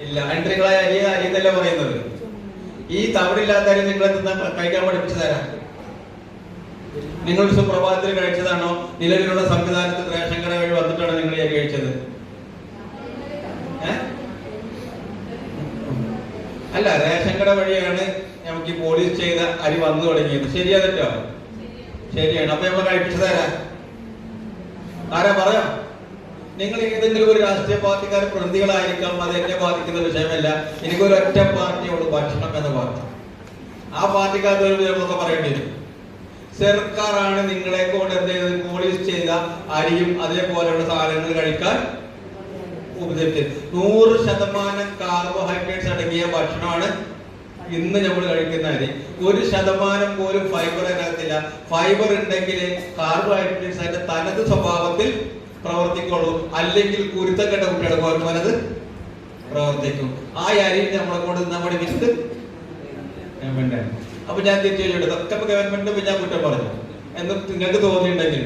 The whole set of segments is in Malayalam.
ഇല്ല. അണ്ടറികളായ അരി അരിയെന്നല്ല പറയുന്നത്. ഈ തവിടില്ലാത്ത അരി നിങ്ങളെ കഴിക്കാൻ പഠിപ്പിച്ചു തരാം. നിങ്ങൾ സുപ്രഭാതത്തിൽ കഴിച്ചതാണോ? നിലവിലുള്ള സംവിധാനത്തിൽ റേഷൻ കട വഴി വന്നിട്ടാണ് നിങ്ങൾ ഈ അരി കഴിച്ചത്? അല്ല, റേഷൻ കട വഴിയാണ് നമുക്ക് ഈ പോളിഷ് ചെയ്ത അരി വന്നു തുടങ്ങിയത്. ശരിയാ തെറ്റോ? ശരിയാണ്. അപ്പൊ നമ്മൾ കഴിപ്പിച്ചു തരാം. ആരാ പറയാം? നിങ്ങൾ ഏതെങ്കിലും ഒരു രാഷ്ട്രീയ പാർട്ടിക്കാരെ പ്രതിനിധികളായിരിക്കാം, അത് എന്നെ ബാധിക്കുന്ന വിഷയമല്ല. എനിക്കൊരു ഒറ്റ പാർട്ടിയുള്ളൂ, ഭക്ഷണം എന്ന പാർട്ടി. ആ പാർട്ടിക്കാർക്ക് ഒരു വിധമൊക്കെ പറയേണ്ടി വരും. സർക്കാരാണ് നിങ്ങളെ കൊണ്ട് എന്ത് ചെയ്തത്? പോളിഷ് ചെയ്ത അരിയും അതേപോലെയുള്ള സാധനങ്ങൾ കഴിക്കാൻ ഉപദേശിച്ചത്. 100% കാർബോഹൈഡ്രേറ്റ്സ് അടങ്ങിയ ഭക്ഷണമാണ് ഇന്ന് നമ്മൾ കഴിക്കുന്ന അരി. 1% പോലും ഫൈബർ അതിനകത്തില്ല. ഫൈബർ ഉണ്ടെങ്കിൽ കാർബോഹൈഡ്രേറ്റ്സ് അതിന്റെ തനത് സ്വഭാവത്തിൽ പ്രവർത്തിക്കുള്ളൂ. അല്ലെങ്കിൽ കുരുത്തക്കെട്ട കുട്ടികളെ പോലെ പ്രവർത്തിക്കും. ആ അരി നമ്മളെ കൊണ്ട് നമ്മുടെ വിത്ത് ഗവൺമെന്റ്. അപ്പൊ ഞാൻ തിരിച്ചു ഇതൊക്കെ ഗവൺമെന്റ് ഞാൻ കുറ്റം പറഞ്ഞു എന്ന് നിങ്ങൾക്ക് തോന്നിയിട്ടുണ്ടെങ്കിൽ,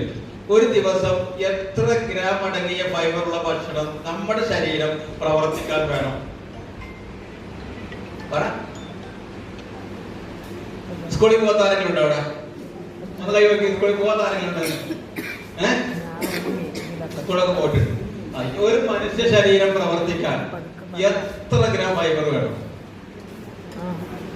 ഒരു ദിവസം എത്ര ഗ്രാം അടങ്ങിയ ഫൈബറുള്ള ഭക്ഷണം നമ്മുടെ ശരീരം പ്രവർത്തിക്കാൻ വേണം? പറ. സ്കൂളിൽ പോകാത്ത ആരെങ്കിലും അവിടെ? നമ്മൾ കൈവക്കി സ്കൂളിൽ പോകാത്ത ആരെങ്കിലും? സ്കൂളൊക്കെ പോയിട്ടുണ്ട്. ഒരു മനുഷ്യ ശരീരം പ്രവർത്തിക്കാൻ എത്ര ഗ്രാം ഫൈബർ വേണം?